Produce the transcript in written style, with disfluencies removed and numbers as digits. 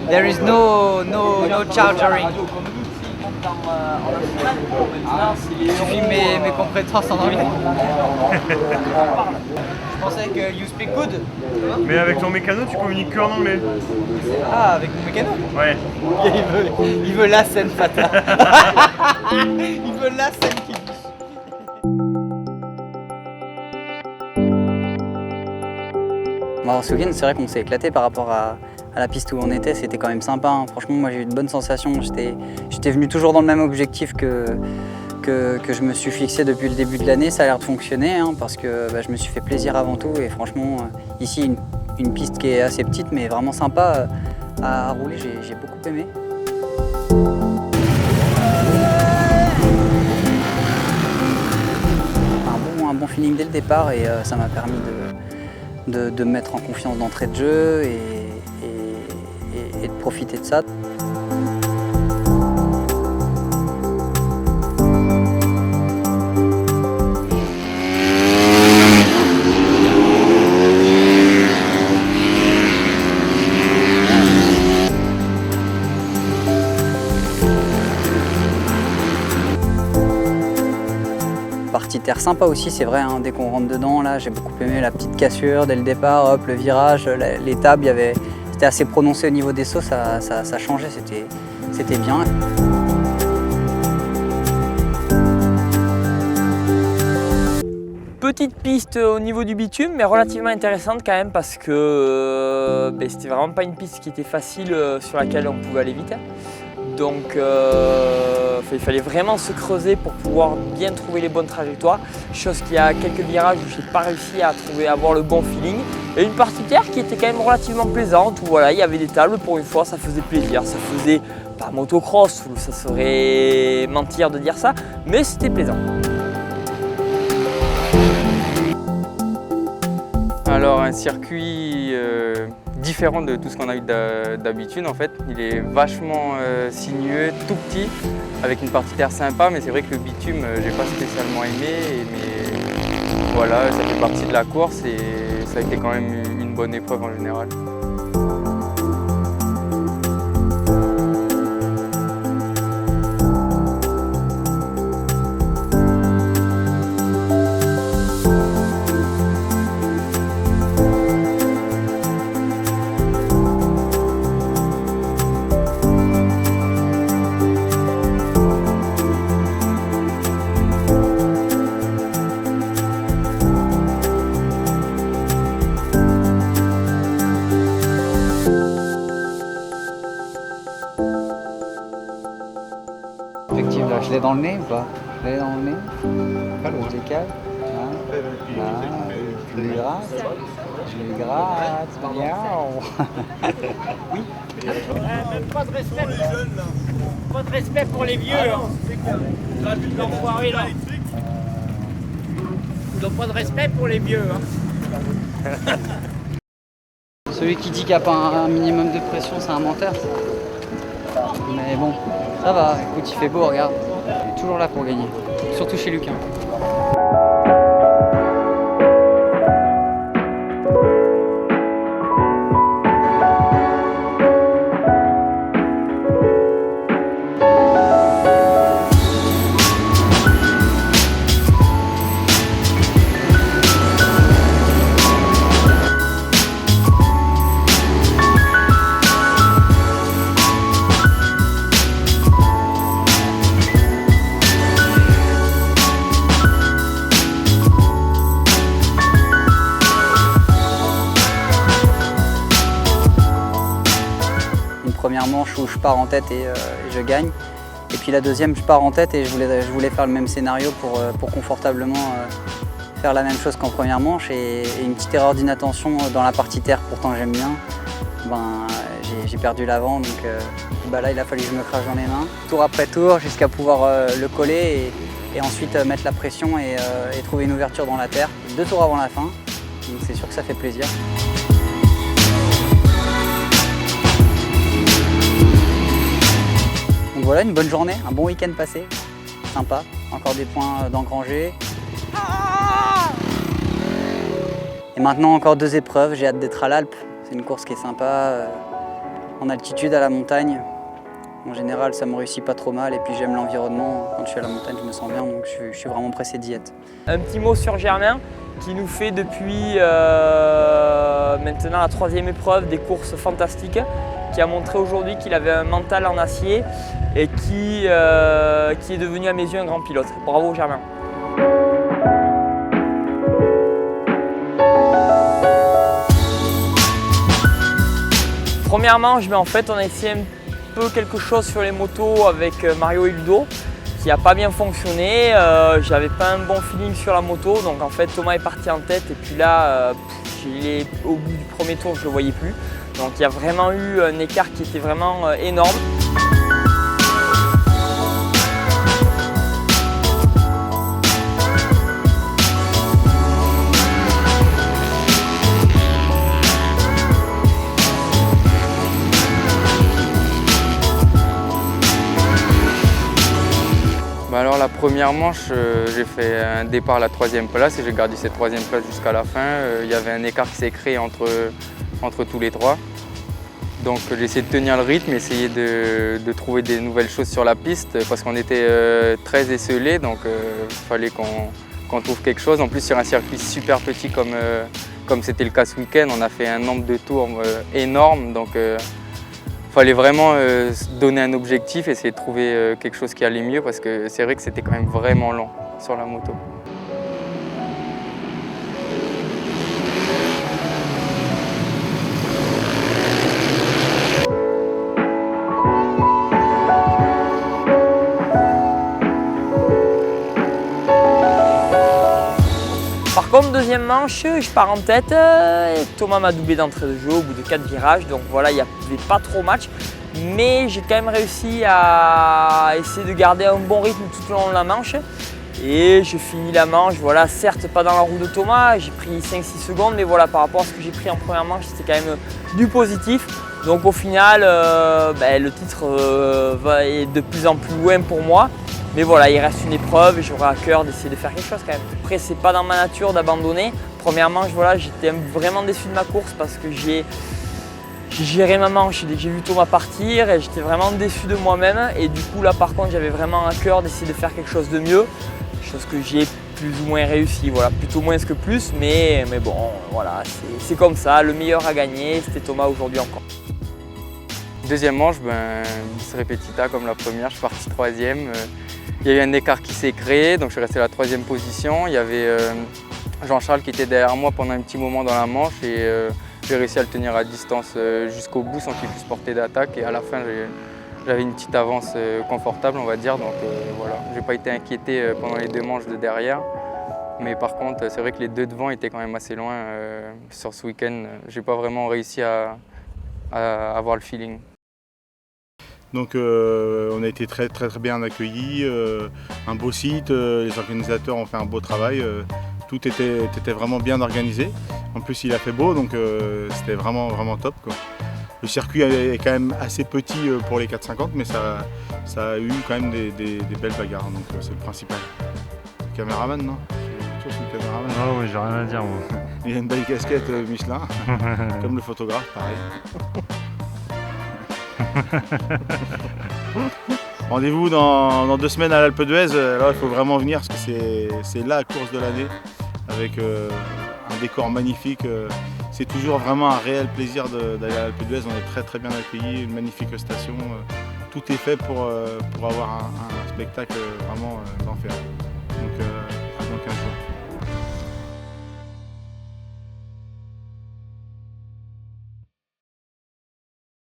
There is no charging. Tu filmes mes compétences en anglais. Je pensais que you speak good. Mais avec ton mécano, tu communiques que en anglais. Ah, avec mon mécano? Ouais. Il veut la scène, Fata. Il veut la scène qui bouge. Ce week-end, c'est vrai qu'on s'est éclaté par rapport à la piste où on était. C'était quand même sympa, hein. Franchement, moi j'ai eu de bonnes sensations. J'étais venu toujours dans le même objectif que je me suis fixé depuis le début de l'année. Ça a l'air de fonctionner, hein, parce que je me suis fait plaisir avant tout. Et franchement, ici, une piste qui est assez petite mais vraiment sympa à rouler, j'ai beaucoup aimé. Un bon feeling dès le départ et ça m'a permis de me mettre en confiance d'entrée de jeu et de profiter de ça. Partie terre sympa aussi, c'est vrai, hein, dès qu'on rentre dedans, là, j'ai beaucoup aimé la petite cassure dès le départ, hop, le virage, les tables, c'était assez prononcé au niveau des sauts, ça changeait, c'était bien. Petite piste au niveau du bitume, mais relativement intéressante quand même parce que c'était vraiment pas une piste qui était facile sur laquelle on pouvait aller vite. Donc il fallait vraiment se creuser pour pouvoir bien trouver les bonnes trajectoires. Chose qu'il y a quelques virages où je n'ai pas réussi à avoir le bon feeling. Et une partie terre qui était quand même relativement plaisante, où voilà, il y avait des tables pour une fois, ça faisait plaisir. Ça faisait pas motocross, ça serait mentir de dire ça, mais c'était plaisant. Alors un circuit différent de tout ce qu'on a eu d'habitude en fait. Il est vachement sinueux, tout petit, avec une partie terre sympa, mais c'est vrai que le bitume, j'ai pas spécialement aimé, mais voilà, ça fait partie de la course et ça a été quand même une bonne épreuve en général. Objectif là, je l'ai dans le nez ou pas? Je l'ai dans le nez? Pas loin. Je décale. Je lui gratte. Je lui gratte. Miaou. Oui. Même pas de respect. Pas de respect pour les vieux. L'enfoiré là. Ils n'ont pas de respect pour les vieux. Celui qui dit qu'il n'y a pas un minimum de pression, c'est un menteur. Mais bon, ça va, écoute, il fait beau, regarde. Il est toujours là pour gagner, surtout chez Luc. Première manche où je pars en tête et je gagne. Et puis la deuxième, je pars en tête et je voulais faire le même scénario pour confortablement faire la même chose qu'en première manche. Et une petite erreur d'inattention dans la partie terre, pourtant j'aime bien, j'ai perdu l'avant. Donc là, il a fallu que je me crache dans les mains. Tour après tour jusqu'à pouvoir le coller et ensuite mettre la pression et trouver une ouverture dans la terre. 2 tours avant la fin, donc c'est sûr que ça fait plaisir. Donc voilà, une bonne journée, un bon week-end passé, sympa, encore des points d'engranger. Et maintenant encore 2 épreuves, j'ai hâte d'être à l'Alpe, c'est une course qui est sympa. en altitude, à la montagne. En général, ça me réussit pas trop mal et puis j'aime l'environnement. Quand je suis à la montagne, je me sens bien, donc je suis vraiment pressé d'y être. Un petit mot sur Germain qui nous fait depuis maintenant la 3e épreuve des courses fantastiques, qui a montré aujourd'hui qu'il avait un mental en acier et qui est devenu à mes yeux un grand pilote. Bravo Germain. Premièrement, en fait, on a essayé un peu quelque chose sur les motos avec Mario et Ludo qui n'a pas bien fonctionné. J'avais pas un bon feeling sur la moto, donc en fait Thomas est parti en tête et puis là, au bout du premier tour, je ne le voyais plus. Donc il y a vraiment eu un écart qui était vraiment énorme. Alors la première manche, j'ai fait un départ à la 3e place et j'ai gardé cette 3e place jusqu'à la fin. Il y avait un écart qui s'est créé entre tous les trois. Donc j'ai essayé de tenir le rythme, essayer de trouver des nouvelles choses sur la piste parce qu'on était très esselés, donc il fallait qu'on trouve quelque chose. En plus sur un circuit super petit comme c'était le cas ce week-end, on a fait un nombre de tours énorme. Donc, il fallait vraiment donner un objectif, essayer de trouver quelque chose qui allait mieux parce que c'est vrai que c'était quand même vraiment lent sur la moto. Par contre, deuxième manche, je pars en tête et Thomas m'a doublé d'entrée de jeu au bout de 4 virages, donc voilà, il n'y avait pas trop match. Mais j'ai quand même réussi à essayer de garder un bon rythme tout au long de la manche. Et je finis la manche, voilà, certes pas dans la roue de Thomas, j'ai pris 5-6 secondes, mais voilà, par rapport à ce que j'ai pris en première manche, c'était quand même du positif. Donc au final, le titre est de plus en plus loin pour moi. Mais voilà, il reste une épreuve et j'aurai à cœur d'essayer de faire quelque chose quand même. Après, c'est pas dans ma nature d'abandonner. Première manche, voilà, j'étais vraiment déçu de ma course parce que j'ai géré ma manche, j'ai vu Thomas partir et j'étais vraiment déçu de moi-même. Et du coup, là par contre, j'avais vraiment à cœur d'essayer de faire quelque chose de mieux. Chose que j'ai plus ou moins réussi, voilà, plutôt moins que plus, mais bon, voilà, c'est comme ça, le meilleur a gagné, c'était Thomas aujourd'hui encore. Deuxième manche, bis repetita comme la première, je suis parti 3e. Il y a eu un écart qui s'est créé, donc je suis resté à la 3e position. Il y avait Jean-Charles qui était derrière moi pendant un petit moment dans la manche et j'ai réussi à le tenir à distance jusqu'au bout sans qu'il puisse porter d'attaque. Et à la fin, j'avais une petite avance confortable, on va dire. Donc voilà, je n'ai pas été inquiété pendant les 2 manches de derrière. Mais par contre, c'est vrai que les 2 devant étaient quand même assez loin sur ce week-end. Je n'ai pas vraiment réussi à avoir le feeling. Donc on a été très bien accueillis, un beau site, les organisateurs ont fait un beau travail, tout était vraiment bien organisé. En plus il a fait beau, donc c'était vraiment top, quoi. Le circuit est quand même assez petit pour les 450, mais ça a eu quand même des belles bagarres, donc c'est le principal. Caméraman, non? Le caméraman. Oh oui, j'ai rien à dire moi. Il a une belle casquette Michelin, comme le photographe, pareil. Rendez-vous dans 2 semaines à l'Alpe d'Huez. Alors il faut vraiment venir parce que c'est la course de l'année avec un décor magnifique. C'est toujours vraiment un réel plaisir d'aller à l'Alpe d'Huez. On est très bien accueillis, une magnifique station. Tout est fait pour avoir un spectacle vraiment d'enfer. Donc